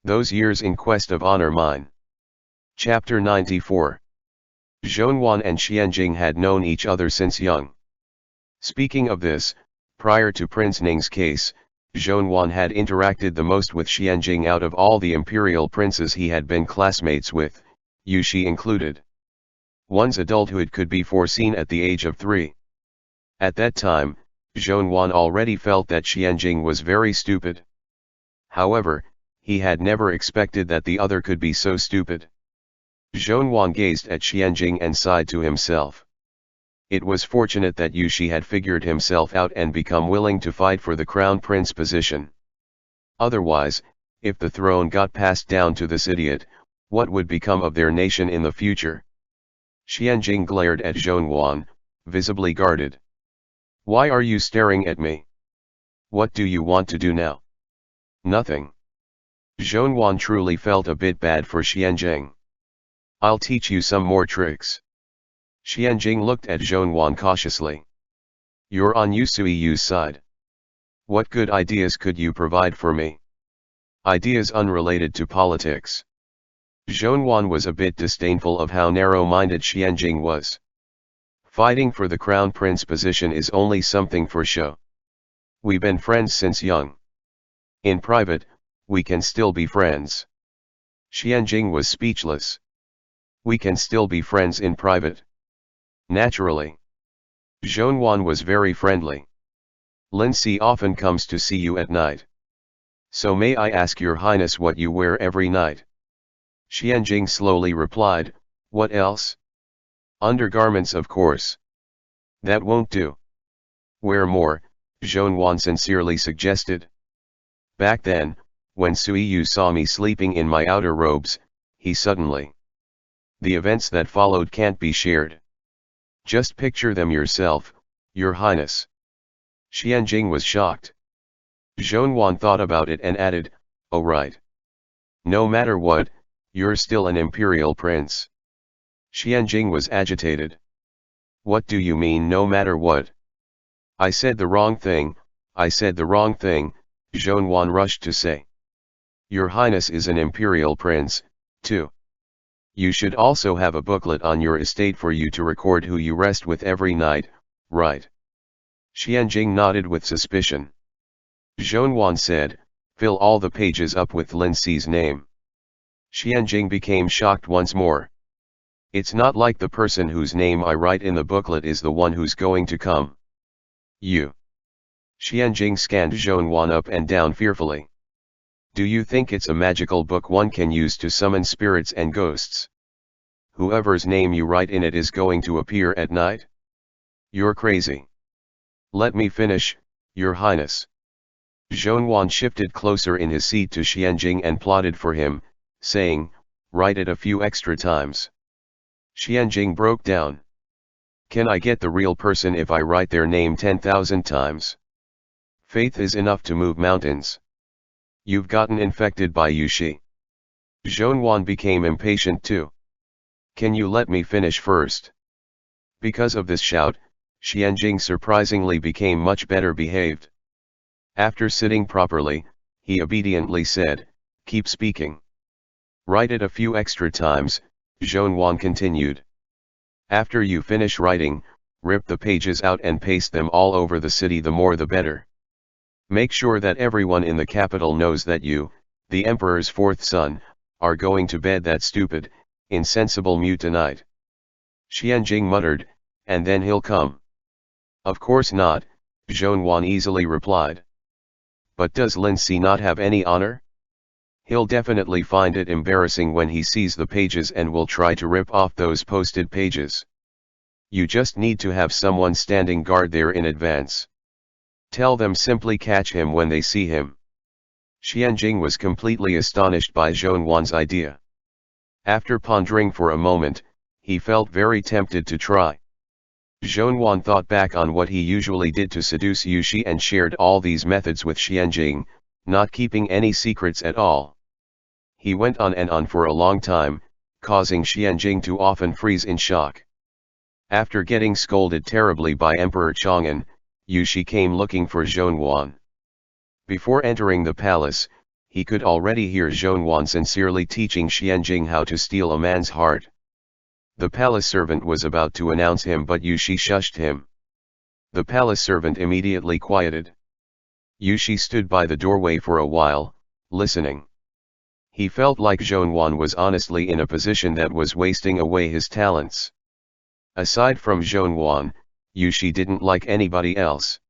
Those years in quest of honor mine. Chapter 94. Zhongyuan and Xianjing had known each other since young. Speaking of this, prior to Prince Ning's case, Zhongyuan had interacted the most with Xianjing out of all the imperial princes he had been classmates with, Yushi included. One's adulthood could be foreseen at the age of 3. At that time, Zhongyuan already felt that Xianjing was very stupid. However, he had never expected that the other could be so stupid. Zhongyuan gazed at Xianjing and sighed to himself. It was fortunate that Yushi had figured himself out and become willing to fight for the crown prince position. Otherwise, if the throne got passed down to this idiot, what would become of their nation in the future? Xianjing glared at Zhongyuan, visibly guarded. "Why are you staring at me? What do you want to do now?" "Nothing." Zhongyuan truly felt a bit bad for Xianjing. "I'll teach you some more tricks." Xianjing looked at Zhongyuan cautiously. "You're on Yusui's side. What good ideas could you provide for me?" "Ideas unrelated to politics." Zhongyuan was a bit disdainful of how narrow-minded Xianjing was. "Fighting for the crown prince position is only something for show. We've been friends since young. In private, we can still be friends." Xianjing was speechless. "We can still be friends in private?" "Naturally." Zhongyuan was very friendly. "Lindsay often comes to see you at night. So may I ask your highness what you wear every night?" Xianjing slowly replied, "What else?" "Undergarments, of course." "That won't do." "Wear more," Zhongyuan sincerely suggested. "Back then, when Suiyu saw me sleeping in my outer robes, he suddenly..." "The events that followed can't be shared. Just picture them yourself, your highness." Xianjing was shocked. Zhongyuan thought about it and added, "Oh right. No matter what, you're still an imperial prince." Xianjing was agitated. "What do you mean no matter what?" "I said the wrong thing, I said the wrong thing," Zhongyuan rushed to say. "Your highness is an imperial prince, too. You should also have a booklet on your estate for you to record who you rest with every night, right?" Xianjing nodded with suspicion. Zhongyuan said, "Fill all the pages up with Lindsay's name." Xianjing became shocked once more. "It's not like the person whose name I write in the booklet is the one who's going to come." "You." Xianjing scanned Zhongyuan up and down fearfully. "Do you think it's a magical book one can use to summon spirits and ghosts? Whoever's name you write in it is going to appear at night? You're crazy." "Let me finish, your highness." Zhongyuan shifted closer in his seat to Xianjing and plotted for him, saying, "Write it a few extra times." Xianjing broke down. "Can I get the real person if I write their name 10,000 times? Faith is enough to move mountains." "You've gotten infected by Yushi." Zhongyuan became impatient too. "Can you let me finish first?" Because of this shout, Xianjing surprisingly became much better behaved. After sitting properly, he obediently said, "Keep speaking." "Write it a few extra times," Zhongyuan continued. "After you finish writing, rip the pages out and paste them all over the city, the more the better. Make sure that everyone in the capital knows that you, the emperor's fourth son, are going to bed that stupid, insensible Mu tonight." Xianjing muttered, "And then he'll come." "Of course not," Zhongyuan easily replied. "But does Lindsay not have any honor? He'll definitely find it embarrassing when he sees the pages and will try to rip off those posted pages. You just need to have someone standing guard there in advance. Tell them simply catch him when they see him." Xianjing was completely astonished by Zhongyuan's idea. After pondering for a moment, he felt very tempted to try. Zhongyuan thought back on what he usually did to seduce Yushi and shared all these methods with Xianjing, not keeping any secrets at all. He went on and on for a long time, causing Xianjing to often freeze in shock. After getting scolded terribly by Emperor Chang'an, Yushi came looking for Zhongyuan. Before entering the palace, He could already hear Zhongwan sincerely teaching Xianjing how to steal a man's heart. The palace servant was about to announce him, but Yushi shushed him. The palace servant immediately quieted. Yushi stood by the doorway for a while, listening. He felt like Zhongwan was honestly in a position that was wasting away his talents. Aside from Zhongwan, Yushi didn't like anybody else.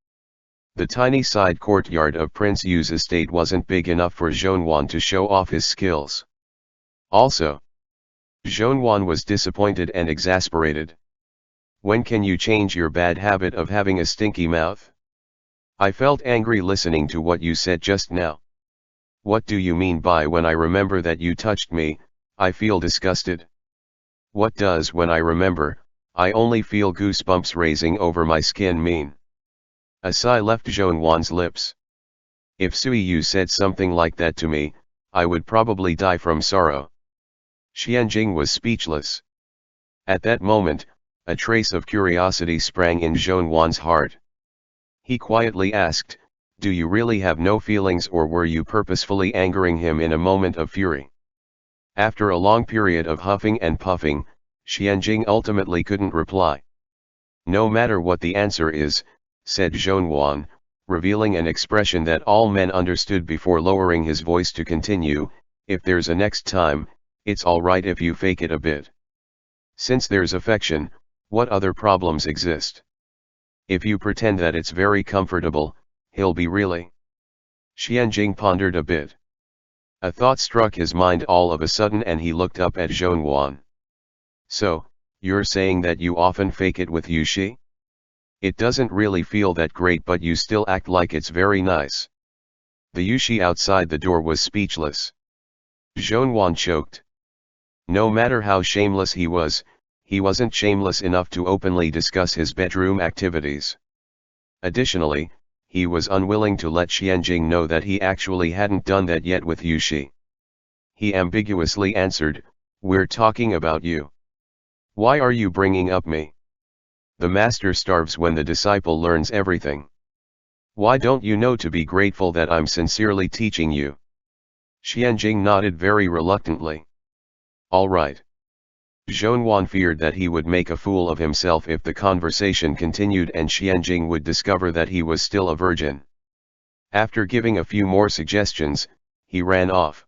The tiny side courtyard of Prince Yu's estate wasn't big enough for Zhongwan to show off his skills. Also, Zhongwan was disappointed and exasperated. When can you change your bad habit of having a stinky mouth? I felt angry listening to what you said just now. What do you mean by when I remember that you touched me, I feel disgusted? What does when I remember, I only feel goosebumps raising over my skin mean? A sigh left Zhongwan's lips. If Sui Yu said something like that to me, I would probably die from sorrow. Xianjing was speechless. At that moment, a trace of curiosity sprang in Zhongwan's heart. He quietly asked, "Do you really have no feelings, or were you purposefully angering him in a moment of fury?" After a long period of huffing and puffing, Xianjing ultimately couldn't reply. "No matter what the answer is," said Zhongwan, revealing an expression that all men understood before lowering his voice to continue, "if there's a next time, it's alright if you fake it a bit. Since there's affection, what other problems exist? If you pretend that it's very comfortable, he'll be really." Xianjing pondered a bit. A thought struck his mind all of a sudden and he looked up at Zhongwan. "So, you're saying that you often fake it with Yushi? It doesn't really feel that great, but you still act like it's very nice." The Yushi outside the door was speechless. Zhongwan choked. No matter how shameless he wasn't shameless enough to openly discuss his bedroom activities. Additionally, he was unwilling to let Xianjing know that he actually hadn't done that yet with Yushi. He ambiguously answered, "We're talking about you. Why are you bringing up me? The master starves when the disciple learns everything. Why don't you know to be grateful that I'm sincerely teaching you?" Xianjing nodded very reluctantly. "All right." Zhongwan feared that he would make a fool of himself if the conversation continued and Xianjing would discover that he was still a virgin. After giving a few more suggestions, he ran off.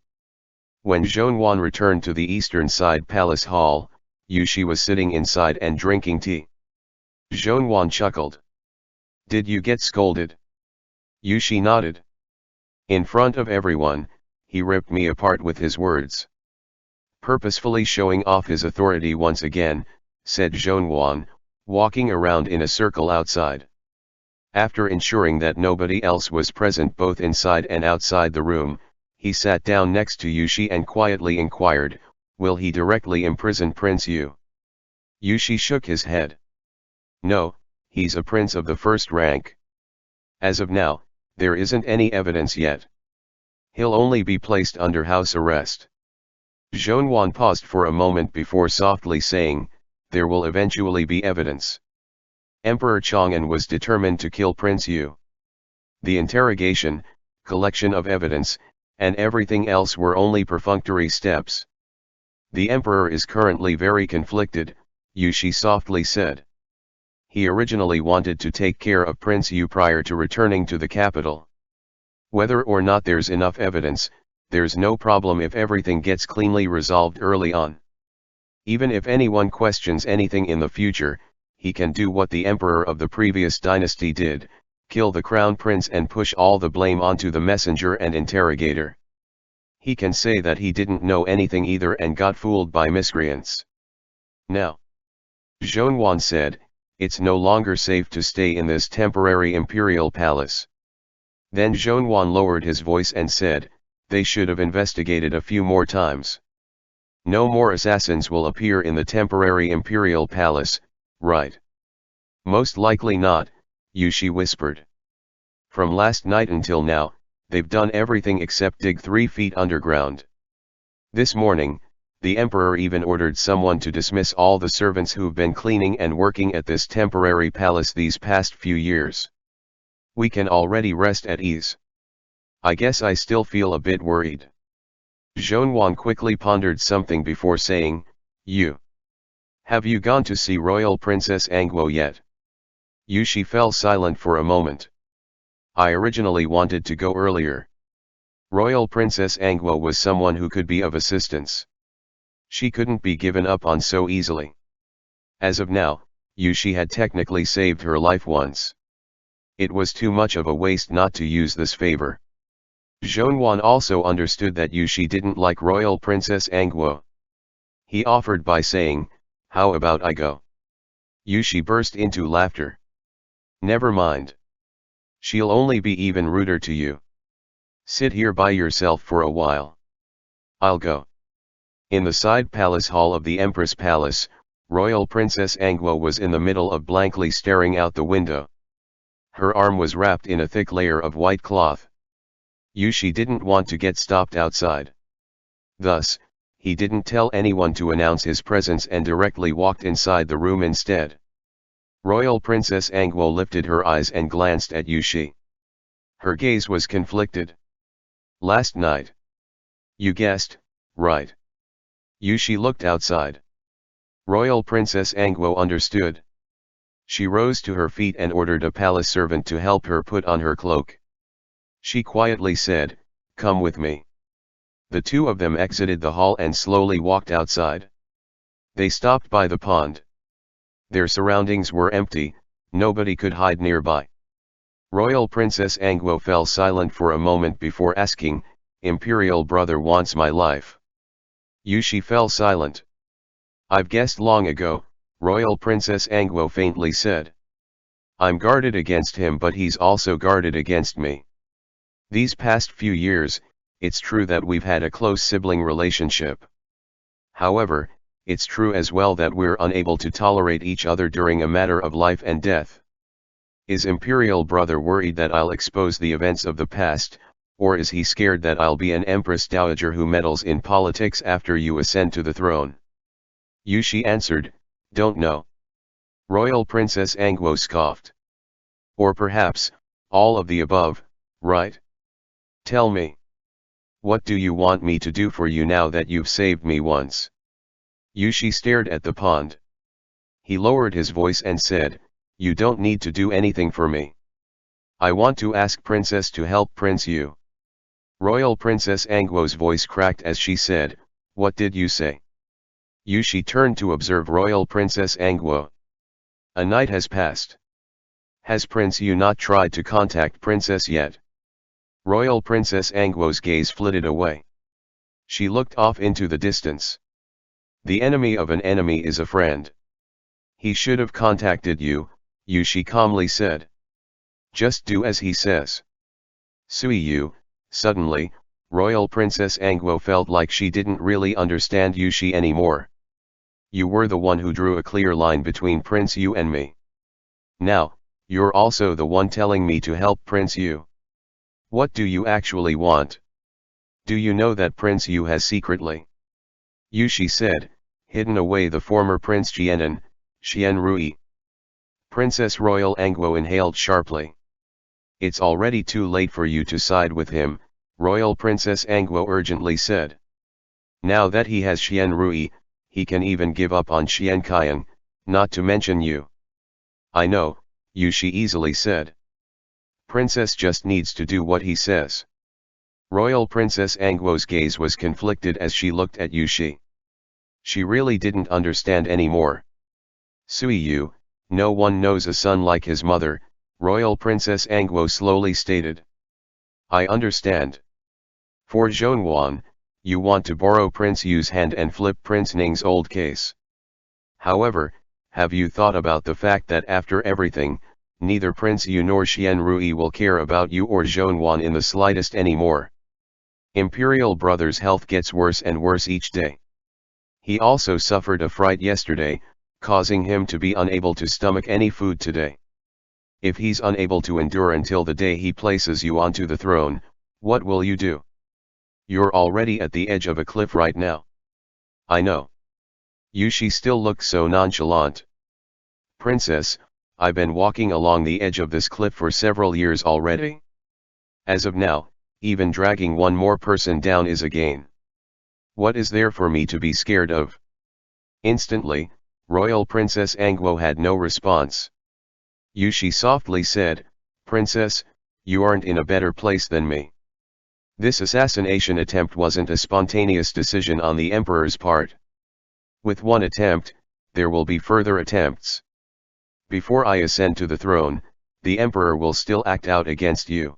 When Zhongwan returned to the eastern side palace hall, Yushi was sitting inside and drinking tea. Zhongwan chuckled. "Did you get scolded?" Yushi nodded. "In front of everyone, he ripped me apart with his words." Purposefully showing off his authority once again, said Zhongwan, walking around in a circle outside. After ensuring that nobody else was present both inside and outside the room, he sat down next to Yushi and quietly inquired, "Will he directly imprison Prince Yu?" Yushi shook his head. "No, he's a prince of the first rank. As of now, there isn't any evidence yet. He'll only be placed under house arrest." Zhongwan paused for a moment before softly saying, "There will eventually be evidence." Emperor Chang'an was determined to kill Prince Yu. The interrogation, collection of evidence, and everything else were only perfunctory steps. "The emperor is currently very conflicted," Yushi softly said. "He originally wanted to take care of Prince Yu prior to returning to the capital. Whether or not there's enough evidence, there's no problem if everything gets cleanly resolved early on. Even if anyone questions anything in the future, he can do what the emperor of the previous dynasty did, kill the crown prince and push all the blame onto the messenger and interrogator. He can say that he didn't know anything either and got fooled by miscreants." "Now," Zhongwan said, "it's no longer safe to stay in this temporary imperial palace." Then Zhongwan lowered his voice and said, "They should have investigated a few more times. No more assassins will appear in the temporary imperial palace, right?" "Most likely not," Yushi whispered. "From last night until now, they've done everything except dig 3 feet underground. This morning, the emperor even ordered someone to dismiss all the servants who've been cleaning and working at this temporary palace these past few years. We can already rest at ease." I guess I still feel a bit worried. Zhonwan quickly pondered something before saying, Have you gone to see Royal Princess Angwo yet? Yushi fell silent for a moment. I originally wanted to go earlier. Royal Princess Angwo was someone who could be of assistance. She couldn't be given up on so easily. As of now, Yushi had technically saved her life once. It was too much of a waste not to use this favor. Zhonwan also understood that Yushi didn't like Royal Princess Angwo. He offered by saying, How about I go? Yushi burst into laughter. Never mind. She'll only be even ruder to you. Sit here by yourself for a while. I'll go. In the side palace hall of the Empress Palace, Royal Princess Angwo was in the middle of blankly staring out the window. Her arm was wrapped in a thick layer of white cloth. Yushi didn't want to get stopped outside. Thus, he didn't tell anyone to announce his presence and directly walked inside the room instead. Royal Princess Angwo lifted her eyes and glanced at Yushi. Her gaze was conflicted. Last night. You guessed, right? Yushi looked outside. Royal Princess Angwo understood. She rose to her feet and ordered a palace servant to help her put on her cloak. She quietly said, Come with me. The two of them exited the hall and slowly walked outside. They stopped by the pond. Their surroundings were empty, nobody could hide nearby. Royal Princess Angwo fell silent for a moment before asking, Imperial brother wants my life. Yushi fell silent. I've guessed long ago, Royal Princess Angwo faintly said. I'm guarded against him, but he's also guarded against me. These past few years, it's true that we've had a close sibling relationship. However, it's true as well that we're unable to tolerate each other during a matter of life and death. Is Imperial brother worried that I'll expose the events of the past, or is he scared that I'll be an Empress Dowager who meddles in politics after you ascend to the throne? Yushi answered, Don't know. Royal Princess Angwo scoffed. Or perhaps, all of the above, right? Tell me. What do you want me to do for you now that you've saved me once? Yushi stared at the pond. He lowered his voice and said, You don't need to do anything for me. I want to ask Princess to help Prince Yu. Royal Princess Angwo's voice cracked as she said, What did you say? Yushi turned to observe Royal Princess Angwo. A night has passed. Has Prince Yu not tried to contact Princess yet? Royal Princess Angwo's gaze flitted away. She looked off into the distance. The enemy of an enemy is a friend. He should have contacted you, Yushi calmly said. Just do as he says. Sui Yu. Suddenly, Royal Princess Angwo felt like she didn't really understand Yushi anymore. You were the one who drew a clear line between Prince Yu and me. Now, you're also the one telling me to help Prince Yu. What do you actually want? Do you know that Prince Yu has secretly? Yushi said, hidden away the former Prince Jianan, Xian Rui. Princess Royal Angwo inhaled sharply. It's already too late for you to side with him, Royal Princess Angwo urgently said. Now that he has Xian Rui, he can even give up on Xian Qian, not to mention you. I know, Yushi easily said. Princess just needs to do what he says. Royal Princess Angwo's gaze was conflicted as she looked at Yushi. She really didn't understand anymore. Sui Yu, no one knows a son like his mother, Royal Princess Angwo slowly stated. I understand. For Zhonwan, you want to borrow Prince Yu's hand and flip Prince Ning's old case. However, have you thought about the fact that after everything, neither Prince Yu nor Xian Rui will care about you or Zhonwan in the slightest anymore? Imperial brother's health gets worse and worse each day. He also suffered a fright yesterday, causing him to be unable to stomach any food today. If he's unable to endure until the day he places you onto the throne, what will you do? You're already at the edge of a cliff right now. I know. Yushi still looked so nonchalant. Princess, I've been walking along the edge of this cliff for several years already. As of now, even dragging one more person down is a gain. What is there for me to be scared of? Instantly, Royal Princess Angwo had no response. Yushi softly said, "Princess, you aren't in a better place than me. This assassination attempt wasn't a spontaneous decision on the Emperor's part. With one attempt, there will be further attempts. Before I ascend to the throne, the Emperor will still act out against you.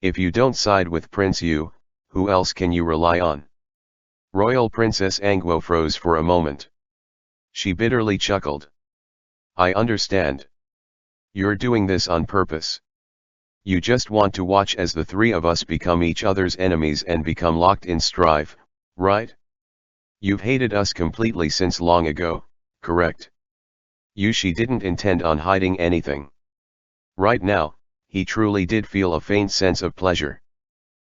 If you don't side with Prince Yu, who else can you rely on?" Royal Princess Angwo froze for a moment. She bitterly chuckled. "I understand. You're doing this on purpose. You just want to watch as the three of us become each other's enemies and become locked in strife, right? You've hated us completely since long ago, correct?" Yushi didn't intend on hiding anything. Right now, he truly did feel a faint sense of pleasure.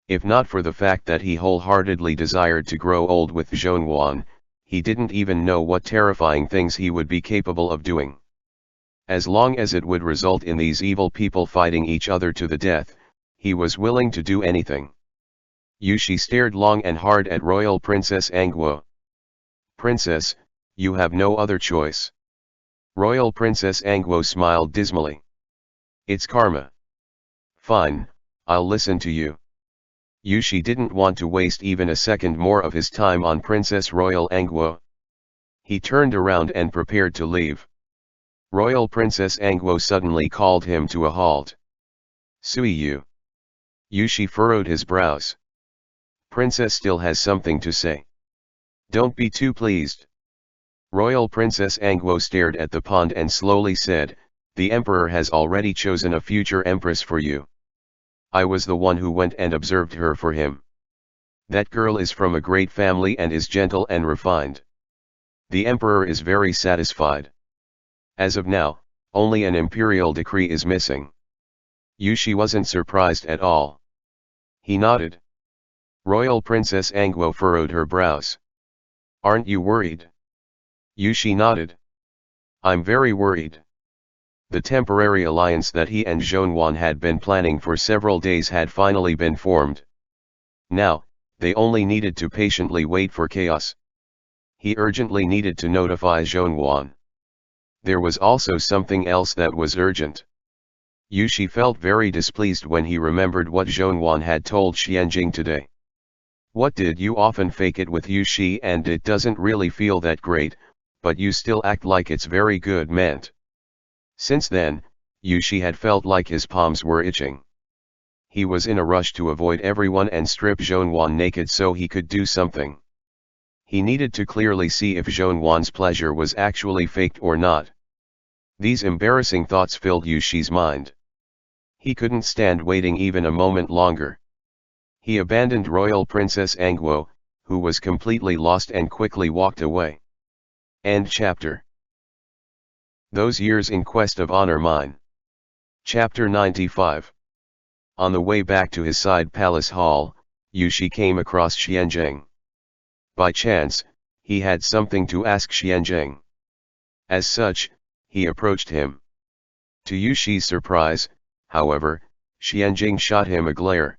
If not for the fact that he wholeheartedly desired to grow old with Zhongwan, he didn't even know what terrifying things he would be capable of doing. As long as it would result in these evil people fighting each other to the death, he was willing to do anything. Yushi stared long and hard at Royal Princess Angwo. "Princess, you have no other choice." Royal Princess Angwo smiled dismally. "It's karma. Fine, I'll listen to you." Yushi didn't want to waste even a second more of his time on Princess Royal Angwo. He turned around and prepared to leave. Royal Princess Angwo suddenly called him to a halt. "Suiyu." Yushi furrowed his brows. Princess still has something to say. "Don't be too pleased." Royal Princess Angwo stared at the pond and slowly said, "The Emperor has already chosen a future empress for you. I was the one who went and observed her for him. That girl is from a great family and is gentle and refined. The Emperor is very satisfied. As of now, only an imperial decree is missing." Yushi wasn't surprised at all. He nodded. Royal Princess Angwo furrowed her brows. "Aren't you worried?" Yushi nodded. "I'm very worried." The temporary alliance that he and Zhongwan had been planning for several days had finally been formed. Now, they only needed to patiently wait for chaos. He urgently needed to notify Zhongwan. There was also something else that was urgent. Yushi felt very displeased when he remembered what Zhongwan had told Xianjing today. "What did you often fake it with Yushi and it doesn't really feel that great, but you still act like it's very good meant." Since then, Yushi had felt like his palms were itching. He was in a rush to avoid everyone and strip Zhongwan naked so he could do something. He needed to clearly see if Zhongwan's pleasure was actually faked or not. These embarrassing thoughts filled Yushi's mind. He couldn't stand waiting even a moment longer. He abandoned Royal Princess Angwo, who was completely lost, and quickly walked away. End chapter. Those Years in Quest of Honor Mine. Chapter 95. On the way back to his side palace hall, Yushi came across Xianjing. By chance, he had something to ask Xianjing. As such, he approached him. To Yushi's surprise, however, Xianjing shot him a glare.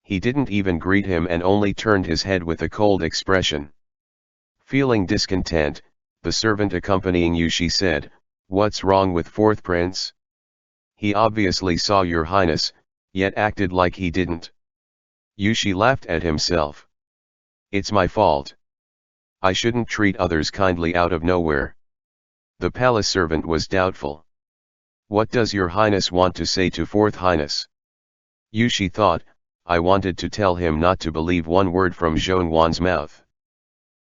He didn't even greet him and only turned his head with a cold expression. Feeling discontent, the servant accompanying Yushi said, "What's wrong with Fourth Prince? He obviously saw your highness, yet acted like he didn't." Yushi laughed at himself. "It's my fault. I shouldn't treat others kindly out of nowhere." The palace servant was doubtful. "What does your highness want to say to Fourth Highness?" Yushi thought, "I wanted to tell him not to believe one word from Zhongwan's mouth."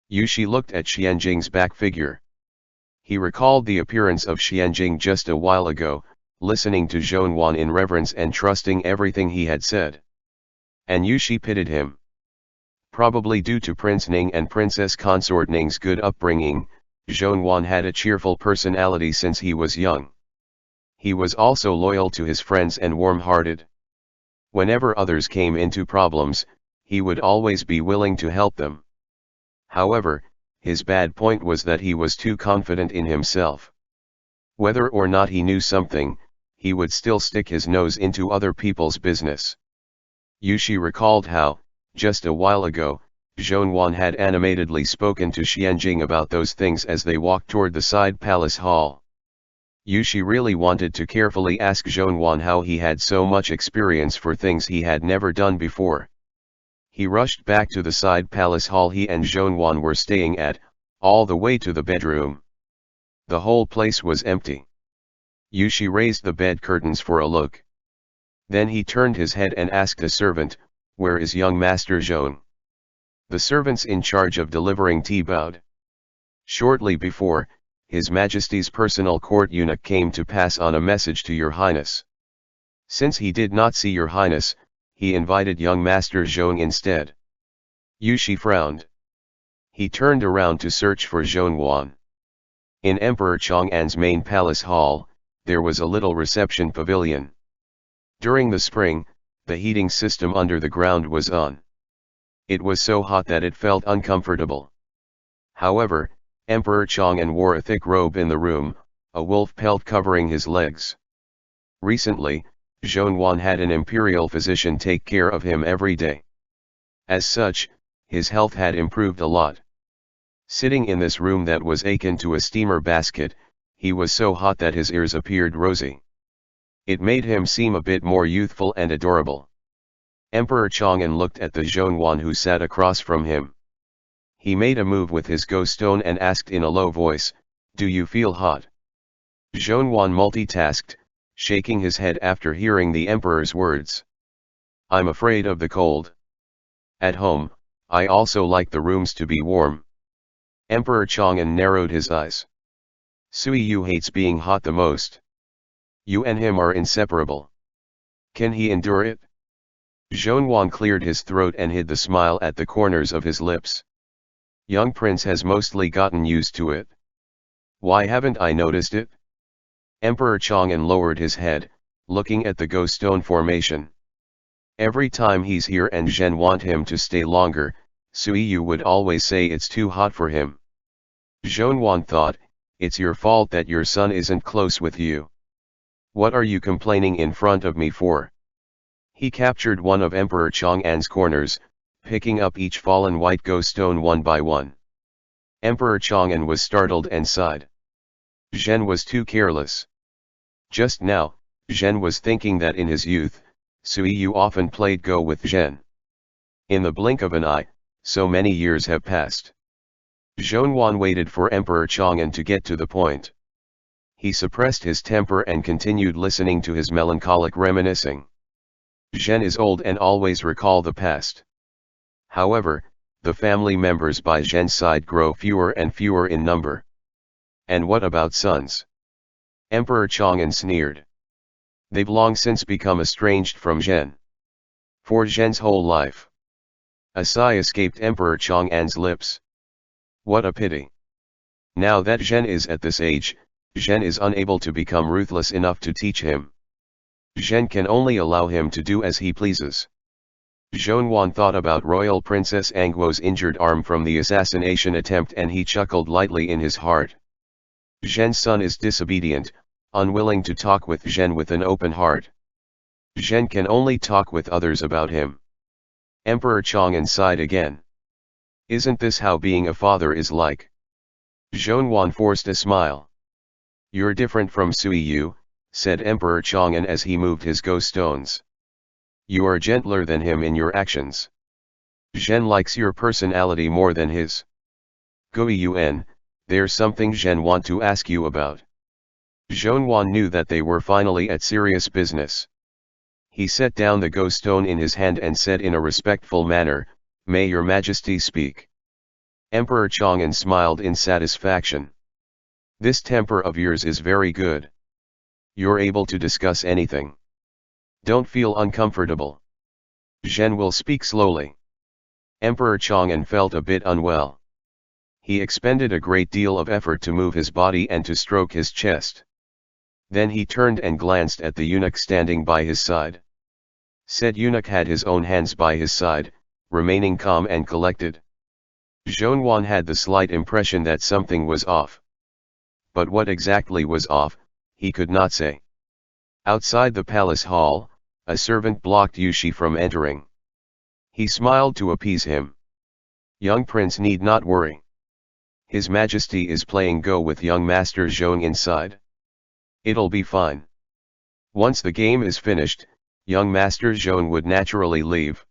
Yushi looked at Xianjing's back figure. He recalled the appearance of Xianjing just a while ago, listening to Zhongwan in reverence and trusting everything he had said. And Yushi pitied him. Probably due to Prince Ning and Princess Consort Ning's good upbringing, Zhongwan had a cheerful personality since he was young. He was also loyal to his friends and warm-hearted. Whenever others came into problems, he would always be willing to help them. However, his bad point was that he was too confident in himself. Whether or not he knew something, he would still stick his nose into other people's business. Yushi recalled how, just a while ago, Zhongyuan had animatedly spoken to Xianjing about those things as they walked toward the side palace hall. Yushi really wanted to carefully ask Zhongyuan how he had so much experience for things he had never done before. He rushed back to the side palace hall he and Zhongyuan were staying at, all the way to the bedroom. The whole place was empty. Yushi raised the bed curtains for a look. Then he turned his head and asked the servant, "Where is young Master Zhong?" The servants in charge of delivering tea bowed. "Shortly before, His Majesty's personal court eunuch came to pass on a message to your highness. Since he did not see your highness, he invited young Master Zhong instead." Yushi frowned. He turned around to search for Zhongyuan. In Emperor Chang'an's main palace hall, there was a little reception pavilion. During the spring, the heating system under the ground was on. It was so hot that it felt uncomfortable. However, Emperor Chang'an wore a thick robe in the room, a wolf pelt covering his legs. Recently, Zhongyuan had an imperial physician take care of him every day. As such, his health had improved a lot. Sitting in this room that was akin to a steamer basket, he was so hot that his ears appeared rosy. It made him seem a bit more youthful and adorable. Emperor Chang'an looked at the Zhongyuan who sat across from him. He made a move with his ghost stone and asked in a low voice, "Do you feel hot?" Zhongyuan multitasked, shaking his head after hearing the emperor's words. "I'm afraid of the cold. At home, I also like the rooms to be warm." Emperor Chang'an narrowed his eyes. "Sui Yu hates being hot the most. You and him are inseparable. Can he endure it?" Zhongyuan cleared his throat and hid the smile at the corners of his lips. "Young prince has mostly gotten used to it. Why haven't I noticed it?" Emperor Chang'an lowered his head, looking at the ghost stone formation. "Every time he's here and Zhen want him to stay longer, Sui Yu would always say it's too hot for him." Zhongyuan thought, "It's your fault that your son isn't close with you. What are you complaining in front of me for?" He captured one of Emperor Chang'an's corners, picking up each fallen white ghost stone one by one. Emperor Chang'an was startled and sighed. Zhen was too careless. Just now, Zhen was thinking that in his youth, Sui Yu often played Go with Zhen. In the blink of an eye, so many years have passed. Zhongyuan waited for Emperor Chang'an to get to the point. He suppressed his temper and continued listening to his melancholic reminiscing. Zhen is old and always recall the past. However, the family members by Zhen's side grow fewer and fewer in number. And what about sons? Emperor Chang'an sneered. They've long since become estranged from Zhen. For Zhen's whole life. A sigh escaped Emperor Chang'an's lips. What a pity. Now that Zhen is at this age, Zhen is unable to become ruthless enough to teach him. Zhen can only allow him to do as he pleases. Zhongyuan thought about Royal Princess Angguo's injured arm from the assassination attempt and he chuckled lightly in his heart. Zhen's son is disobedient, unwilling to talk with Zhen with an open heart. Zhen can only talk with others about him. Emperor Chang'an sighed again. Isn't this how being a father is like? Zhongyuan forced a smile. You're different from Sui Yu, said Emperor Chang'an as he moved his ghost stones. You are gentler than him in your actions. Zhen likes your personality more than his. Gui Yuan, there's something Zhen want to ask you about. Zhongyuan knew that they were finally at serious business. He set down the ghost stone in his hand and said in a respectful manner, May your majesty speak. Emperor Chang'an smiled in satisfaction. This temper of yours is very good. You're able to discuss anything. Don't feel uncomfortable. Zhen will speak slowly. Emperor Chang'an felt a bit unwell. He expended a great deal of effort to move his body and to stroke his chest. Then he turned and glanced at the eunuch standing by his side. Said eunuch had his own hands by his side, remaining calm and collected. Zhongyuan had the slight impression that something was off. But what exactly was off, he could not say. Outside the palace hall, A servant blocked Yushi from entering. He smiled to appease him. Young prince need not worry. His Majesty is playing Go with young Master Zhong inside. It'll be fine. Once the game is finished, young Master Zhong would naturally leave.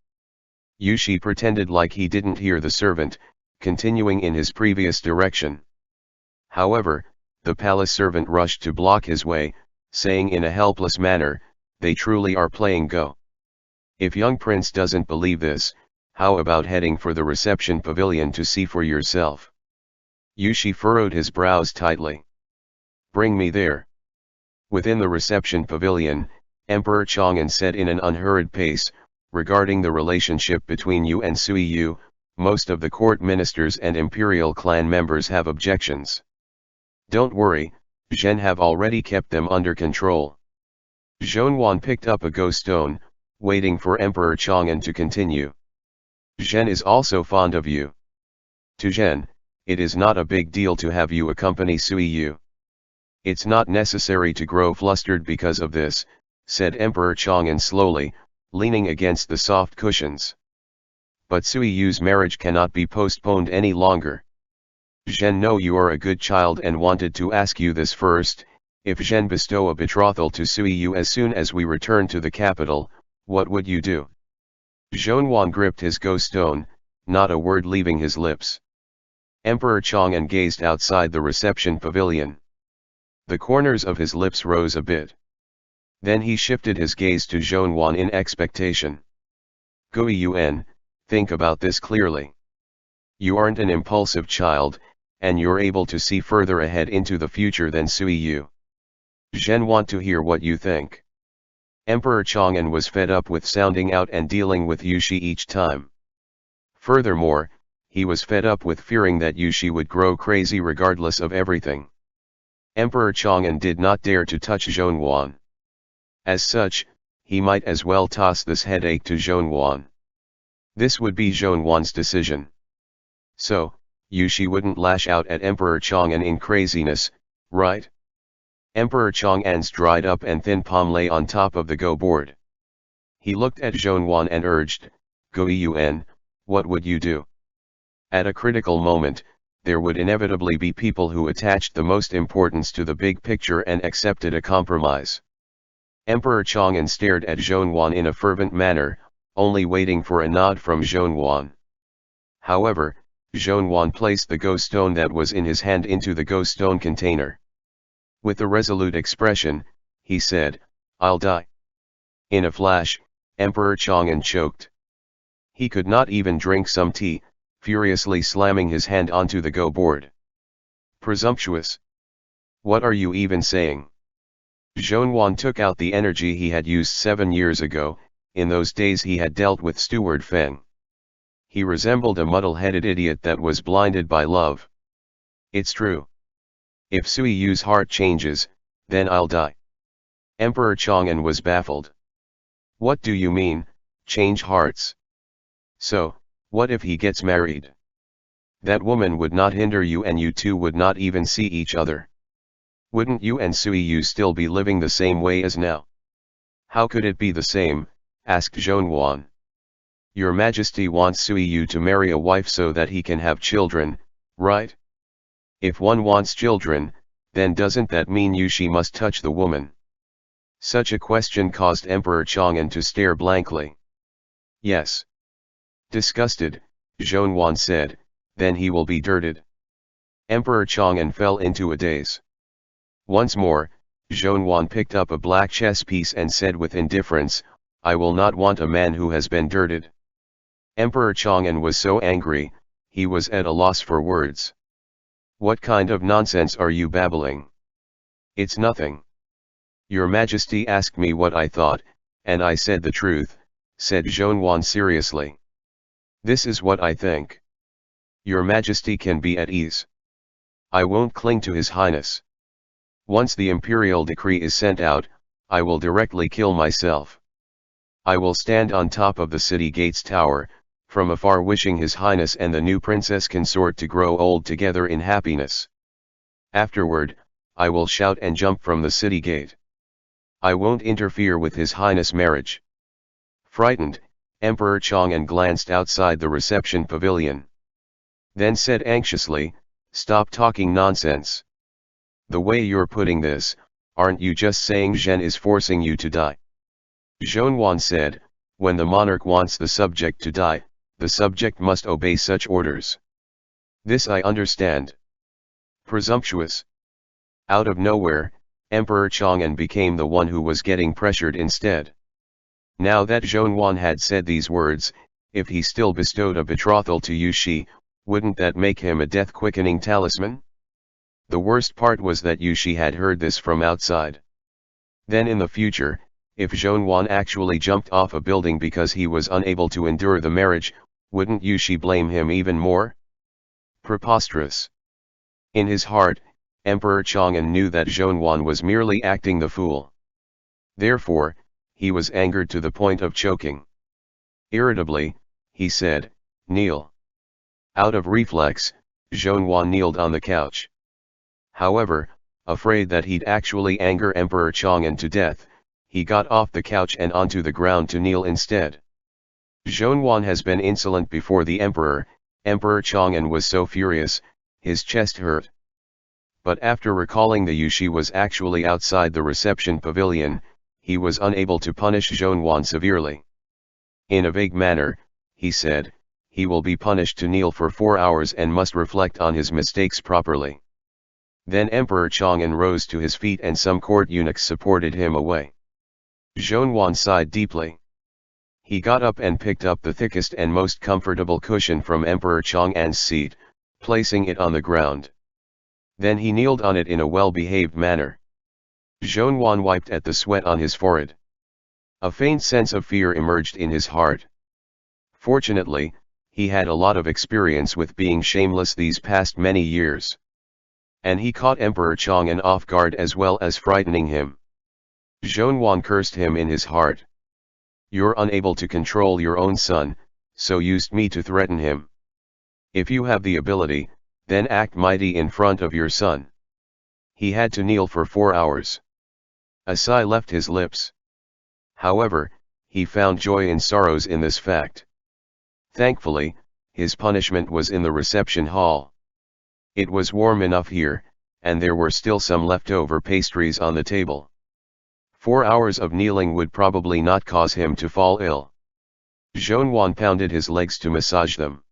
Yushi pretended like he didn't hear the servant, continuing in his previous direction. However, the palace servant rushed to block his way, saying in a helpless manner, "They truly are playing Go." If young prince doesn't believe this, how about heading for the reception pavilion to see for yourself? Yushi furrowed his brows tightly. Bring me there. Within the reception pavilion, Emperor Chang'an said in an unhurried pace, regarding the relationship between you and Sui Yu, most of the court ministers and imperial clan members have objections. Don't worry, Zhen have already kept them under control. Zhonwan picked up a Go stone, waiting for Emperor Chang'an to continue. Zhen is also fond of you. To Zhen, it is not a big deal to have you accompany Sui Yu. It's not necessary to grow flustered because of this, said Emperor Chang'an slowly, leaning against the soft cushions. But Sui Yu's marriage cannot be postponed any longer. Zhen know you are a good child and wanted to ask you this first. If Zhen bestow a betrothal to Sui Yu as soon as we return to the capital, what would you do? Zhonwan gripped his Go stone, not a word leaving his lips. Emperor Chang'an gazed outside the reception pavilion. The corners of his lips rose a bit. Then he shifted his gaze to Zhonwan in expectation. Go Yun, think about this clearly. You aren't an impulsive child, and you're able to see further ahead into the future than Sui Yu. Zhen want to hear what you think. Emperor Chang'an was fed up with sounding out and dealing with Yushi each time. Furthermore, he was fed up with fearing that Yushi would grow crazy regardless of everything. Emperor Chang'an did not dare to touch Zhonwan. As such, he might as well toss this headache to Zhonwan. This would be Zhonwan's decision. So, Yushi wouldn't lash out at Emperor Chang'an in craziness, right? Emperor Chang'an's dried up and thin palm lay on top of the Go board. He looked at Zhonwan and urged, Go Yun, what would you do? At a critical moment, there would inevitably be people who attached the most importance to the big picture and accepted a compromise. Emperor Chang'an stared at Zhonwan in a fervent manner, only waiting for a nod from Zhonwan. However, Zhonwan placed the Go stone that was in his hand into the Go stone container. With a resolute expression, he said, I'll die. In a flash, Emperor Chang'an choked. He could not even drink some tea, furiously slamming his hand onto the Go board. Presumptuous. What are you even saying? Zhonwan took out the energy he had used 7 years ago. In those days he had dealt with Steward Feng. He resembled a muddle-headed idiot that was blinded by love. It's true. If Sui Yu's heart changes, then I'll die. Emperor Chang'an was baffled. What do you mean, change hearts? So, what if he gets married? That woman would not hinder you and you two would not even see each other. Wouldn't you and Sui Yu still be living the same way as now? How could it be the same? Asked Zhonwan. Your Majesty wants Sui Yu to marry a wife so that he can have children, right? If one wants children, then doesn't that mean Yushi must touch the woman? Such a question caused Emperor Chang'an to stare blankly. Yes. Disgusted, Zhonwan said, then he will be dirted. Emperor Chang'an fell into a daze. Once more, Zhonwan picked up a black chess piece and said with indifference, I will not want a man who has been dirted. Emperor Chang'an was so angry, he was at a loss for words. What kind of nonsense are you babbling? It's nothing. Your Majesty asked me what I thought, and I said the truth, said Zhonwan seriously. This is what I think. Your Majesty can be at ease. I won't cling to His Highness. Once the imperial decree is sent out, I will directly kill myself. I will stand on top of the city gate's tower, from afar wishing His Highness and the new princess consort to grow old together in happiness. Afterward, I will shout and jump from the city gate. I won't interfere with His Highness' marriage. Frightened, Emperor Chang'an glanced outside the reception pavilion. Then said anxiously, "Stop talking nonsense. The way you're putting this, aren't you just saying Zhen is forcing you to die?" Zhonwan said, "When the monarch wants the subject to die, the subject must obey such orders. This I understand." Presumptuous. Out of nowhere, Emperor Chang'an became the one who was getting pressured instead. Now that Zhonwan had said these words, if he still bestowed a betrothal to Yushi, wouldn't that make him a death-quickening talisman? The worst part was that Yushi had heard this from outside. Then in the future, if Zhonwan actually jumped off a building because he was unable to endure the marriage, wouldn't Yushi blame him even more? Preposterous. In his heart, Emperor Chang'an knew that Zhonwan was merely acting the fool. Therefore, he was angered to the point of choking. Irritably, he said, "Kneel." Out of reflex, Zhonwan kneeled on the couch. However, afraid that he'd actually anger Emperor Chang'an to death, he got off the couch and onto the ground to kneel instead. Zhonwan has been insolent before the Emperor. Emperor Chang'an was so furious, his chest hurt. But after recalling the Yushi was actually outside the reception pavilion, he was unable to punish Zhonwan severely. In a vague manner, he said, he will be punished to kneel for 4 hours and must reflect on his mistakes properly. Then Emperor Chang'an rose to his feet and some court eunuchs supported him away. Zhonwan sighed deeply. He got up and picked up the thickest and most comfortable cushion from Emperor Chang'an's seat, placing it on the ground. Then he kneeled on it in a well-behaved manner. Zhonwan wiped at the sweat on his forehead. A faint sense of fear emerged in his heart. Fortunately, he had a lot of experience with being shameless these past many years. And he caught Emperor Chang'an off guard as well as frightening him. Zhonwan cursed him in his heart. "You're unable to control your own son, so used me to threaten him. If you have the ability, then act mighty in front of your son." He had to kneel for 4 hours. A sigh left his lips. However, he found joy in sorrows in this fact. Thankfully, his punishment was in the reception hall. It was warm enough here, and there were still some leftover pastries on the table. 4 hours of kneeling would probably not cause him to fall ill. Zhonwan pounded his legs to massage them.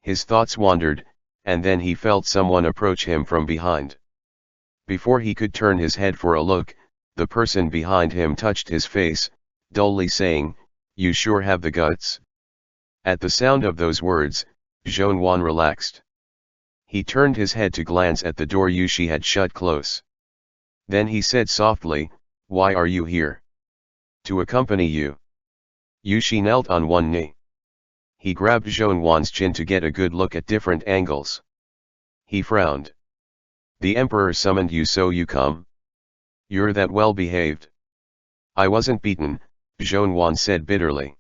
His thoughts wandered, and then he felt someone approach him from behind. Before he could turn his head for a look, the person behind him touched his face, dully saying, "You sure have the guts." At the sound of those words, Zhonwan relaxed. He turned his head to glance at the door Yushi had shut close. Then he said softly, "Why are you here?" "To accompany you." Yushi knelt on one knee. He grabbed Zhonwan's chin to get a good look at different angles. He frowned. "The Emperor summoned you, so you come? You're that well behaved." "I wasn't beaten," Zhonwan said bitterly.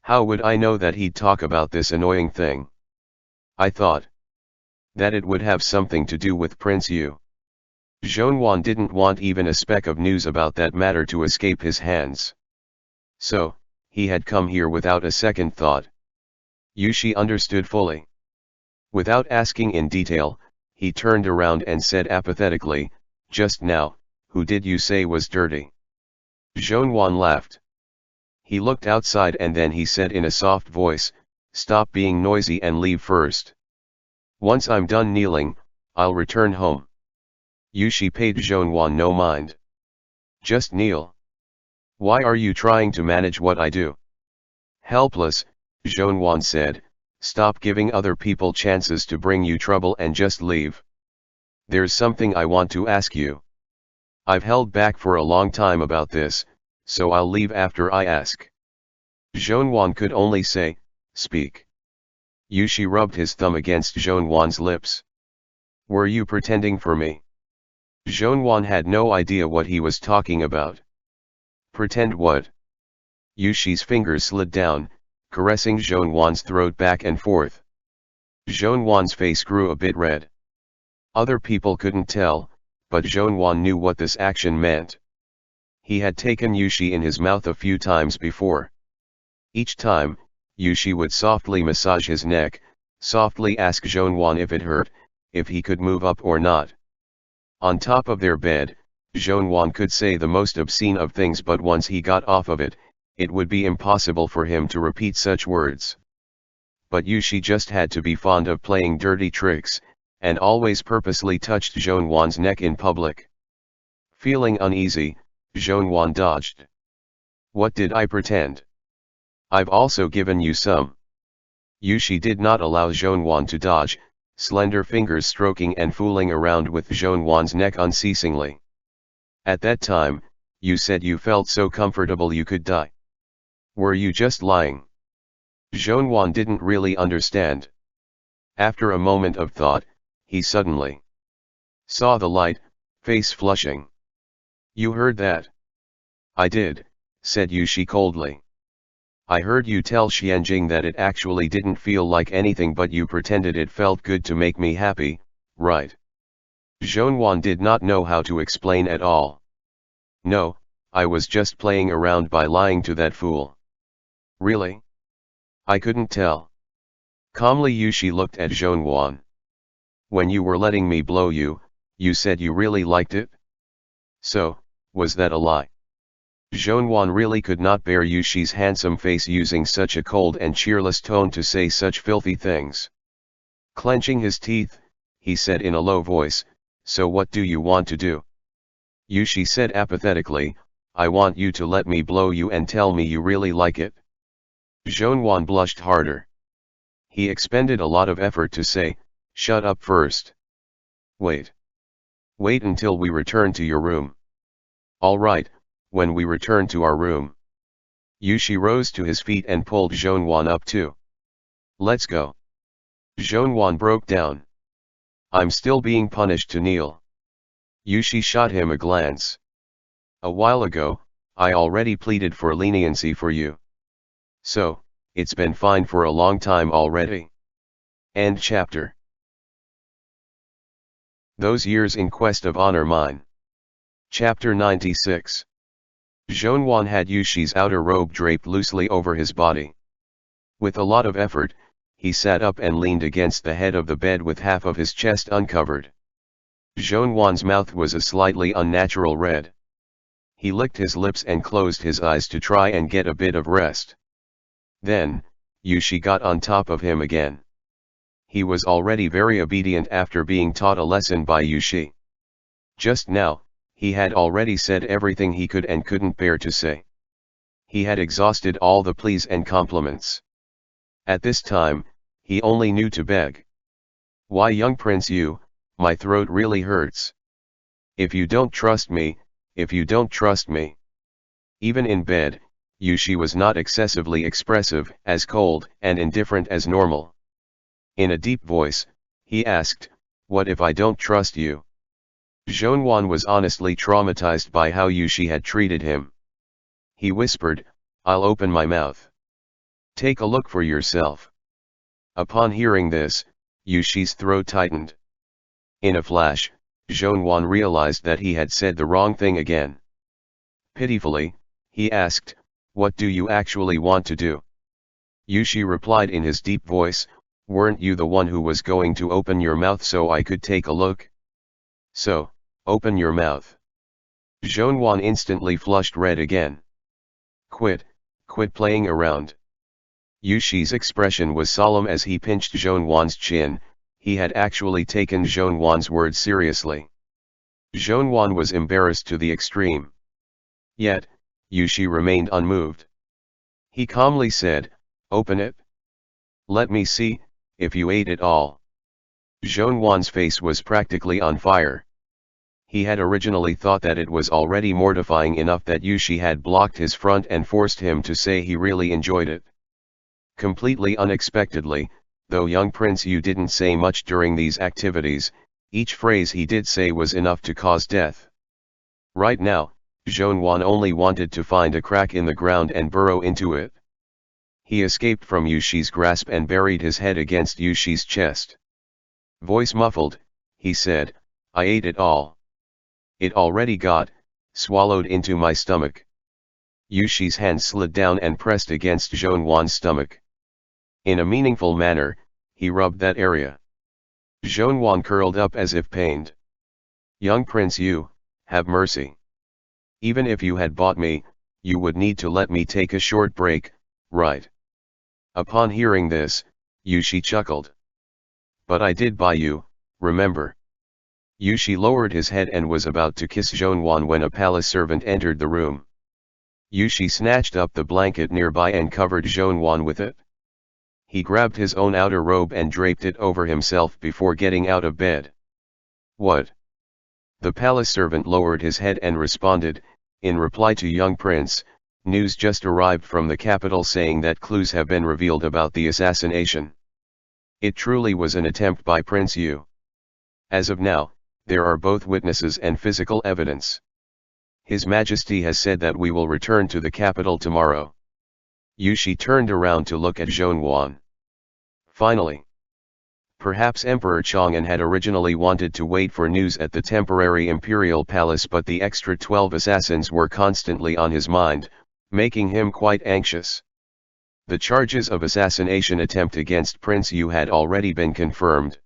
"How would I know that he'd talk about this annoying thing? I thought that it would have something to do with Prince Yu." Zhonwan didn't want even a speck of news about that matter to escape his hands. So, he had come here without a second thought. Yushi understood fully. Without asking in detail, he turned around and said apathetically, "Just now, who did you say was dirty?" Zhonwan laughed. He looked outside and then he said in a soft voice, "Stop being noisy and leave first. Once I'm done kneeling, I'll return home." Yushi paid Zhonwan no mind. "Just kneel. Why are you trying to manage what I do?" Helpless, Zhonwan said, "Stop giving other people chances to bring you trouble and just leave. There's something I want to ask you. I've held back for a long time about this, so I'll leave after I ask." Zhonwan could only say, "Speak." Yushi rubbed his thumb against Zhonwan's lips. "Were you pretending for me?" Zhonwan had no idea what he was talking about. "Pretend what?" Yushi's fingers slid down, caressing Zhonwan's throat back and forth. Zhonwan's face grew a bit red. Other people couldn't tell, but Zhonwan knew what this action meant. He had taken Yushi in his mouth a few times before. Each time, Yushi would softly massage his neck, softly ask Zhonwan if it hurt, if he could move up or not. On top of their bed, Zhonwan could say the most obscene of things, but once he got off of it, it would be impossible for him to repeat such words. But Yushi just had to be fond of playing dirty tricks, and always purposely touched Zhonwan's neck in public. Feeling uneasy, Zhonwan dodged. What did I pretend? I've also given you some. Yushi did not allow Zhonwan to dodge, slender fingers stroking and fooling around with Zhonwan's neck unceasingly. At that time, you said you felt so comfortable you could die. Were you just lying? Zhonwan didn't really understand. After a moment of thought, he suddenly saw the light, face flushing. You heard that? I did, said Yushi coldly. I heard you tell Xianjing that it actually didn't feel like anything, but you pretended it felt good to make me happy, right? Zhonwan did not know how to explain at all. No, I was just playing around by lying to that fool. Really? I couldn't tell. Calmly Yushi looked at Zhonwan. When you were letting me blow you, you said you really liked it? So, was that a lie? Zhonwan really could not bear Yushi's handsome face using such a cold and cheerless tone to say such filthy things. Clenching his teeth, he said in a low voice, so what do you want to do? Yushi said apathetically, I want you to let me blow you and tell me you really like it. Zhonwan blushed harder. He expended a lot of effort to say, shut up first. Wait. Wait until we return to your room. All right, when we return to our room. Yushi rose to his feet and pulled Zhonwan up too. Let's go. Zhonwan broke down. I'm still being punished to kneel. Yushi shot him a glance. A while ago, I already pleaded for leniency for you. So, it's been fine for a long time already. End chapter. Those years in quest of honor mine. Chapter 96. Zhonwan had Yushi's outer robe draped loosely over his body. With a lot of effort, he sat up and leaned against the head of the bed with half of his chest uncovered. Zhonwan's mouth was a slightly unnatural red. He licked his lips and closed his eyes to try and get a bit of rest. Then, Yushi got on top of him again. He was already very obedient after being taught a lesson by Yushi. Just now, he had already said everything he could and couldn't bear to say. He had exhausted all the pleas and compliments. At this time, he only knew to beg. Why, young prince, my throat really hurts. If you don't trust me, if you don't trust me. Even in bed, Yushi was not excessively expressive, as cold and indifferent as normal. In a deep voice, he asked, what if I don't trust you? Zhonwan was honestly traumatized by how Yushi had treated him. He whispered, I'll open my mouth. Take a look for yourself. Upon hearing this, Yushi's throat tightened. In a flash, Zhonwan realized that he had said the wrong thing again. Pitifully, he asked, what do you actually want to do? Yushi replied in his deep voice, weren't you the one who was going to open your mouth so I could take a look? So, open your mouth. Zhonwan instantly flushed red again. Quit playing around. Yushi's expression was solemn as he pinched Zhonwan's chin. He had actually taken Zhonwan's words seriously. Zhonwan was embarrassed to the extreme. Yet, Yushi remained unmoved. He calmly said, open it. Let me see, if you ate it all. Zhonwan's face was practically on fire. He had originally thought that it was already mortifying enough that Yushi had blocked his front and forced him to say he really enjoyed it. Completely unexpectedly, though young prince Yu didn't say much during these activities, each phrase he did say was enough to cause death. Right now, Zhonwan only wanted to find a crack in the ground and burrow into it. He escaped from Yushi's grasp and buried his head against Yushi's chest. Voice muffled, he said, I ate it all. It already got swallowed into my stomach. Yushi's hand slid down and pressed against Zhonwan's stomach. In a meaningful manner, he rubbed that area. Zhonwan curled up as if pained. Young prince, you, have mercy. Even if you had bought me, you would need to let me take a short break, right? Upon hearing this, Yushi chuckled. But I did buy you, remember? Yushi lowered his head and was about to kiss Zhonwan when a palace servant entered the room. Yushi snatched up the blanket nearby and covered Zhonwan with it. He grabbed his own outer robe and draped it over himself before getting out of bed. What? The palace servant lowered his head and responded, in reply to young prince, news just arrived from the capital saying that clues have been revealed about the assassination. It truly was an attempt by Prince Yu. As of now, there are both witnesses and physical evidence. His Majesty has said that we will return to the capital tomorrow. Yushi turned around to look at Zhonwan. Finally. Perhaps Emperor Chang'an had originally wanted to wait for news at the temporary imperial palace, but the extra 12 assassins were constantly on his mind, making him quite anxious. The charges of assassination attempt against Prince Yu had already been confirmed.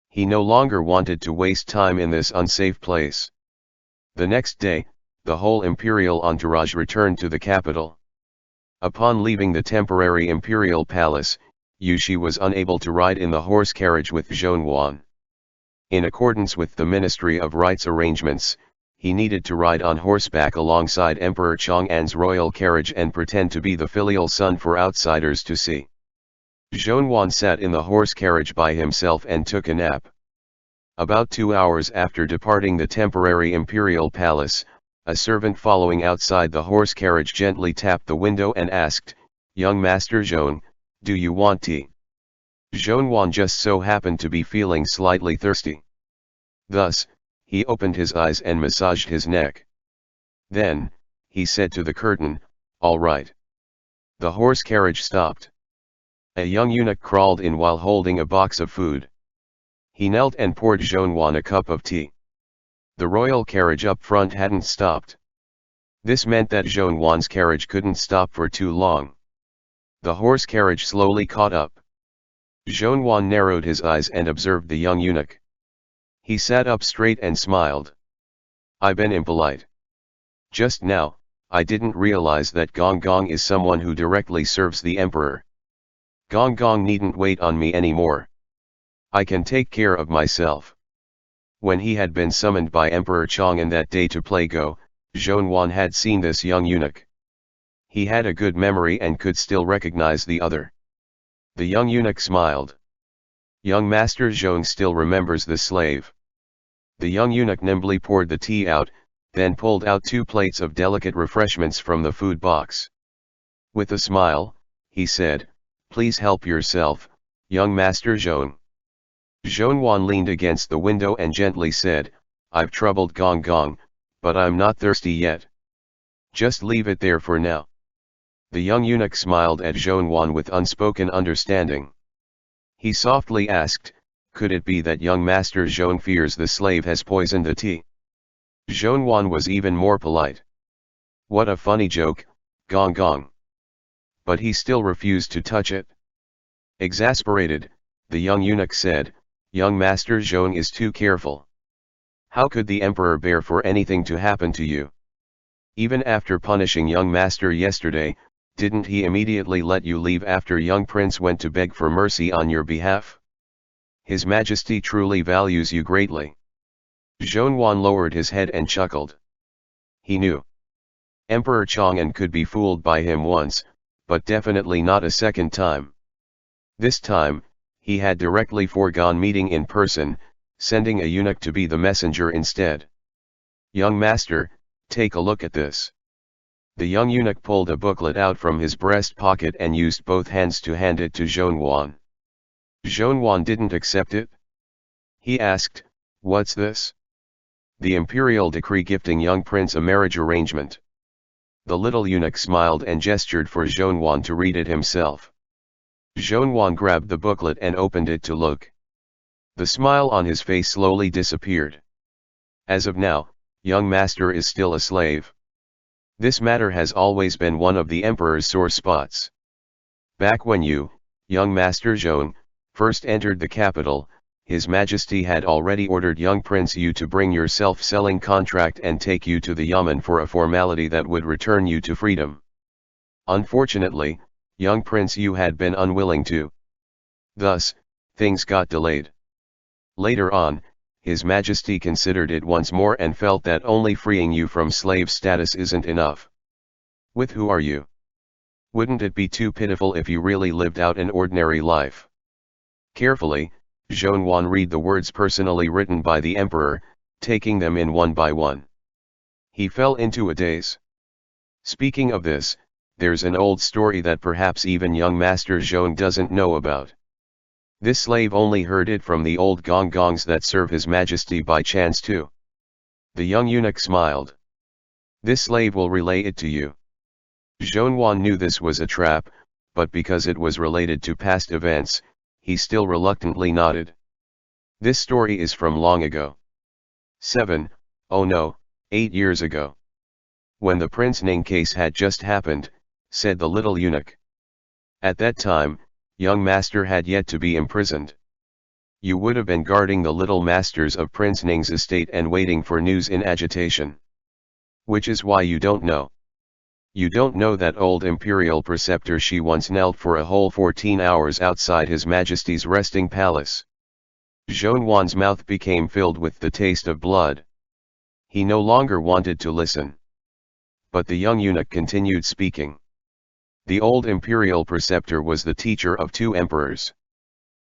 He no longer wanted to waste time in this unsafe place. The next day, the whole imperial entourage returned to the capital. Upon leaving the temporary imperial palace, Yushi was unable to ride in the horse carriage with Zhonwan. In accordance with the Ministry of Rights arrangements, he needed to ride on horseback alongside Emperor Chang'an's royal carriage and pretend to be the filial son for outsiders to see. Zhonwan sat in the horse carriage by himself and took a nap. About 2 hours after departing the temporary imperial palace, a servant following outside the horse carriage gently tapped the window and asked, "Young Master Zhong, do you want tea?" Zhonwan just so happened to be feeling slightly thirsty. Thus, he opened his eyes and massaged his neck. Then, he said to the curtain, "All right." The horse carriage stopped. A young eunuch crawled in while holding a box of food. He knelt and poured Zhonwan a cup of tea. The royal carriage up front hadn't stopped. This meant that Zhonwan's carriage couldn't stop for too long. The horse carriage slowly caught up. Zhonwan narrowed his eyes and observed the young eunuch. He sat up straight and smiled. "I've been impolite. Just now, I didn't realize that Gong Gong is someone who directly serves the emperor. Gong Gong needn't wait on me anymore. I can take care of myself." When he had been summoned by Emperor Chang'an that day to play Go, Zhonwan had seen this young eunuch. He had a good memory and could still recognize the other. The young eunuch smiled. Young Master Zhong still remembers the slave. The young eunuch nimbly poured the tea out, then pulled out 2 plates of delicate refreshments from the food box. With a smile, he said, "Please help yourself, young Master Zhong." Zhonwan leaned against the window and gently said, "I've troubled Gong Gong, but I'm not thirsty yet. Just leave it there for now." The young eunuch smiled at Zhonwan with unspoken understanding. He softly asked, "Could it be that young Master Zhong fears the slave has poisoned the tea?" Zhonwan was even more polite. "What a funny joke, Gong Gong." But he still refused to touch it. Exasperated, the young eunuch said, "Young Master Zhong is too careful. How could the emperor bear for anything to happen to you? Even after punishing young master yesterday, didn't he immediately let you leave after young prince went to beg for mercy on your behalf? His Majesty truly values you greatly." Zhonwan lowered his head and chuckled. He knew. Emperor Chang'an could be fooled by him once, but definitely not a second time. This time, he had directly foregone meeting in person, sending a eunuch to be the messenger instead. "Young master, take a look at this." The young eunuch pulled a booklet out from his breast pocket and used both hands to hand it to Zhonwan. Zhonwan didn't accept it. He asked, "What's this?" "The imperial decree gifting young prince a marriage arrangement." The little eunuch smiled and gestured for Zhonwan to read it himself. Zhonwan grabbed the booklet and opened it to look. The smile on his face slowly disappeared. As of now, young master is still a slave. This matter has always been one of the emperor's sore spots. Back when you, young Master Zhong, first entered the capital, His Majesty had already ordered young Prince Yu to bring your self-selling contract and take you to the Yamen for a formality that would return you to freedom. Unfortunately, young Prince Yu had been unwilling to. Thus, things got delayed. Later on, His Majesty considered it once more and felt that only freeing you from slave status isn't enough. With who are you? Wouldn't it be too pitiful if you really lived out an ordinary life? Carefully, Zhongwan read the words personally written by the emperor, taking them in one by one. He fell into a daze. Speaking of this, there's an old story that perhaps even young Master Zhong doesn't know about. This slave only heard it from the old gongs that serve His Majesty by chance too. The young eunuch smiled. This slave will relay it to you. Zhongwan knew this was a trap, but because it was related to past events, he still reluctantly nodded. This story is from long ago. 8 years ago. When the Prince Ning case had just happened, said the little eunuch. At that time, young master had yet to be imprisoned. You would have been guarding the little masters of Prince Ning's estate and waiting for news in agitation. Which is why you don't know. You don't know that old imperial preceptor she once knelt for a whole 14 hours outside His Majesty's resting palace. Zhongwan's mouth became filled with the taste of blood. He no longer wanted to listen. But the young eunuch continued speaking. The old imperial preceptor was the teacher of 2 emperors.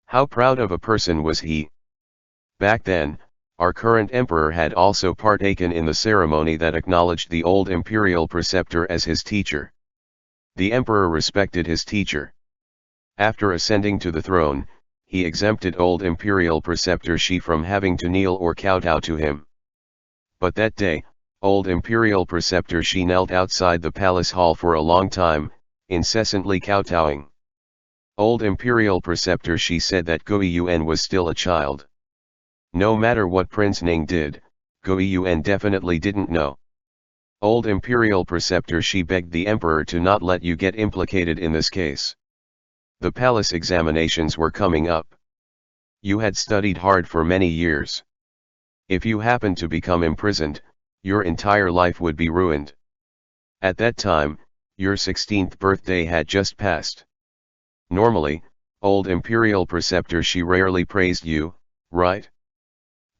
How proud of a person was he? Back then, our current emperor had also partaken in the ceremony that acknowledged the old imperial preceptor as his teacher. The emperor respected his teacher. After ascending to the throne, he exempted old imperial preceptor Shi from having to kneel or kowtow to him. But that day, old imperial preceptor Shi knelt outside the palace hall for a long time, incessantly kowtowing. Old imperial preceptor Shi said that Gui Yuan was still a child. No matter what Prince Ning did, Gui Yuan definitely didn't know. Old imperial preceptor Shi begged the emperor to not let you get implicated in this case. The palace examinations were coming up. You had studied hard for many years. If you happened to become imprisoned, your entire life would be ruined. At that time, your 16th birthday had just passed. Normally, old imperial preceptor Shi rarely praised you, right?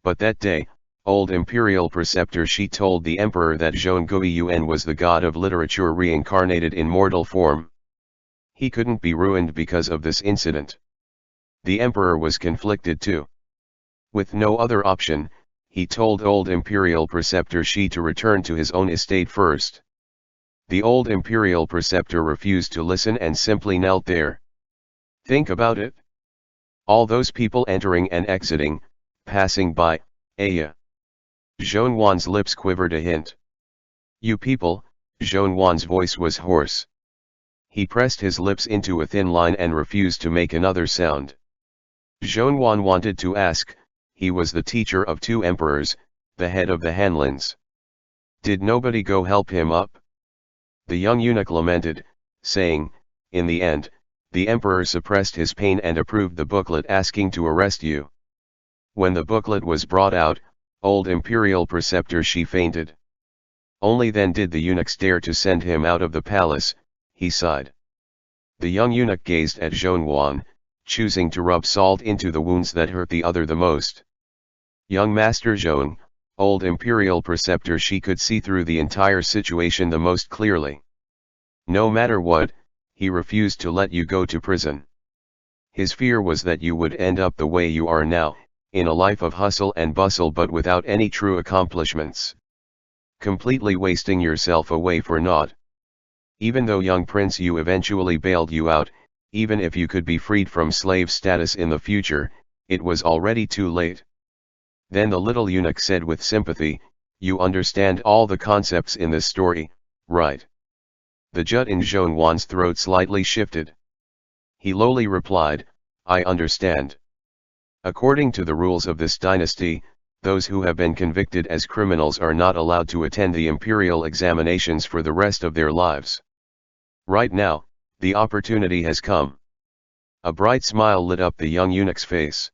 But that day, old imperial preceptor Shi told the emperor that Zhong Gui Yuan was the god of literature reincarnated in mortal form. He couldn't be ruined because of this incident. The emperor was conflicted too. With no other option, he told old imperial preceptor Shi to return to his own estate first. The old imperial preceptor refused to listen and simply knelt there. Think about it. All those people entering and exiting, passing by, Aya. Zhongwan's lips quivered a hint. You people, Zhongwan's voice was hoarse. He pressed his lips into a thin line and refused to make another sound. Zhongwan wanted to ask, he was the teacher of 2 emperors, the head of the Hanlins. Did nobody go help him up? The young eunuch lamented, saying, in the end, the emperor suppressed his pain and approved the booklet asking to arrest you. When the booklet was brought out, old imperial preceptor Shi fainted. Only then did the eunuchs dare to send him out of the palace, he sighed. The young eunuch gazed at Zhongwan, choosing to rub salt into the wounds that hurt the other the most. Young Master Zhong, old imperial preceptor Shi could see through the entire situation the most clearly. No matter what, he refused to let you go to prison. His fear was that you would end up the way you are now, in a life of hustle and bustle but without any true accomplishments. Completely wasting yourself away for naught. Even though young Prince Yu eventually bailed you out, even if you could be freed from slave status in the future, it was already too late. Then the little eunuch said with sympathy, you understand all the concepts in this story, right? The jut in Zhongwan's throat slightly shifted. He lowly replied, I understand. According to the rules of this dynasty, those who have been convicted as criminals are not allowed to attend the imperial examinations for the rest of their lives. Right now, the opportunity has come. A bright smile lit up the young eunuch's face.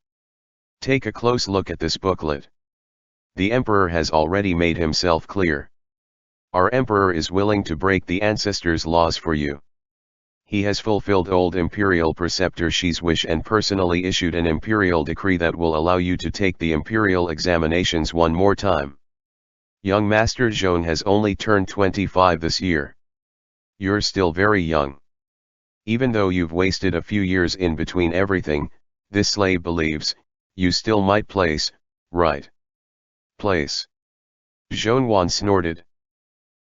Take a close look at this booklet. The emperor has already made himself clear. Our emperor is willing to break the ancestors' laws for you. He has fulfilled old imperial preceptor Shi's wish and personally issued an imperial decree that will allow you to take the imperial examinations one more time. Young Master Zhong has only turned 25 this year. You're still very young. Even though you've wasted a few years in between everything, this slave believes, you still might place, right? Place. Zhongwan snorted.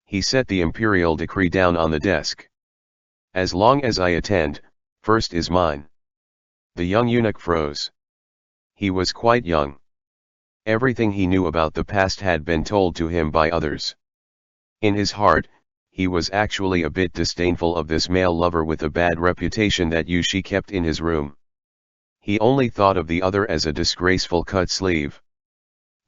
He set the imperial decree down on the desk. As long as I attend, first is mine. The young eunuch froze. He was quite young. Everything he knew about the past had been told to him by others. In his heart, he was actually a bit disdainful of this male lover with a bad reputation that Yushi kept in his room. He only thought of the other as a disgraceful cut sleeve.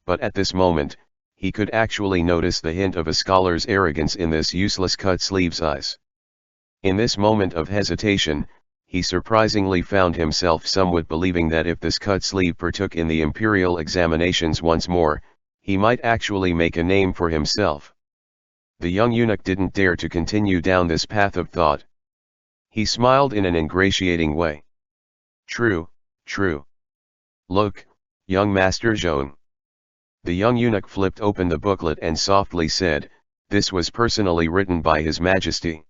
But at this moment, he could actually notice the hint of a scholar's arrogance in this useless cut sleeve's eyes. In this moment of hesitation, he surprisingly found himself somewhat believing that if this cut sleeve partook in the imperial examinations once more, he might actually make a name for himself. The young eunuch didn't dare to continue down this path of thought. He smiled in an ingratiating way. True, true. Look, young Master Zhong. The young eunuch flipped open the booklet and softly said, this was personally written by His Majesty.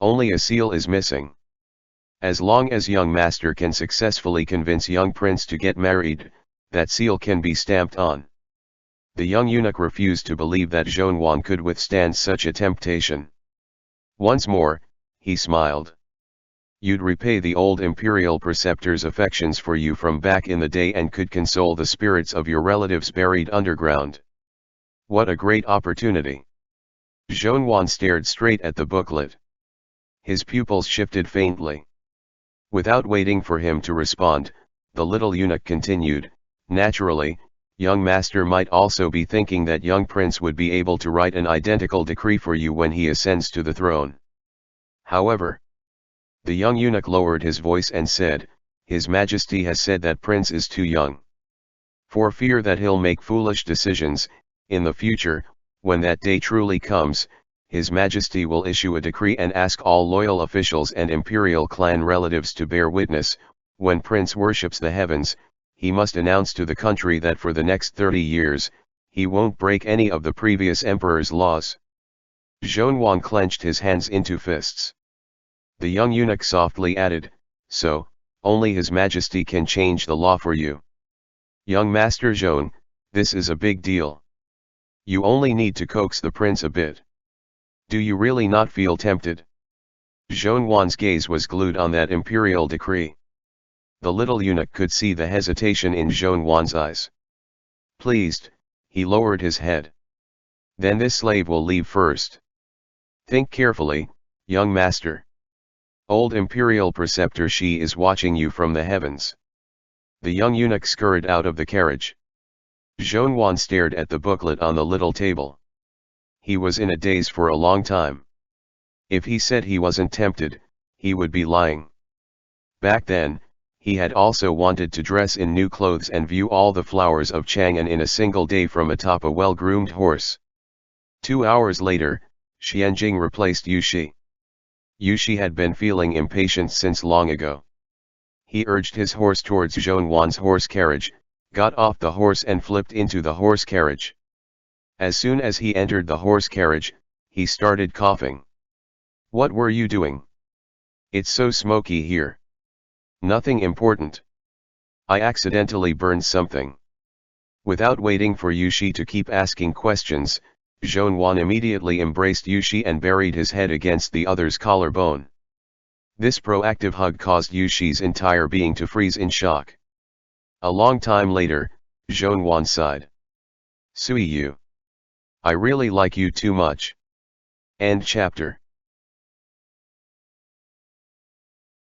Only a seal is missing. As long as young master can successfully convince young prince to get married, that seal can be stamped on. The young eunuch refused to believe that Zhongwan could withstand such a temptation. Once more, he smiled. You'd repay the old imperial preceptor's affections for you from back in the day and could console the spirits of your relatives buried underground. What a great opportunity. Zhongwan stared straight at the booklet. His pupils shifted faintly. Without waiting for him to respond, the little eunuch continued, naturally, young master might also be thinking that young prince would be able to write an identical decree for you when he ascends to the throne. However, the young eunuch lowered his voice and said, His Majesty has said that prince is too young. For fear that he'll make foolish decisions, in the future, when that day truly comes, His Majesty will issue a decree and ask all loyal officials and imperial clan relatives to bear witness. When Prince worships the heavens, he must announce to the country that for the next 30 years, he won't break any of the previous emperor's laws. Zhongwan clenched his hands into fists. The young eunuch softly added, so, only His Majesty can change the law for you. Young Master Zhong, this is a big deal. You only need to coax the prince a bit. Do you really not feel tempted? Zhongwan's gaze was glued on that imperial decree. The little eunuch could see the hesitation in Zhongwan's eyes. Pleased, he lowered his head. Then this slave will leave first. Think carefully, young master. Old imperial preceptor Shi is watching you from the heavens. The young eunuch scurried out of the carriage. Zhongwan stared at the booklet on the little table. He was in a daze for a long time. If he said he wasn't tempted, he would be lying. Back then, he had also wanted to dress in new clothes and view all the flowers of Chang'an in a single day from atop a well-groomed horse. 2 hours later, Xianjing replaced Yushi. Yushi had been feeling impatient since long ago. He urged his horse towards Zhongwan's horse carriage, got off the horse and flipped into the horse carriage. As soon as he entered the horse carriage, he started coughing. What were you doing? It's so smoky here. Nothing important. I accidentally burned something. Without waiting for Yushi to keep asking questions, Zhongwan immediately embraced Yushi and buried his head against the other's collarbone. This proactive hug caused Yushi's entire being to freeze in shock. A long time later, Zhongwan sighed. Sui you. I really like you too much. End chapter.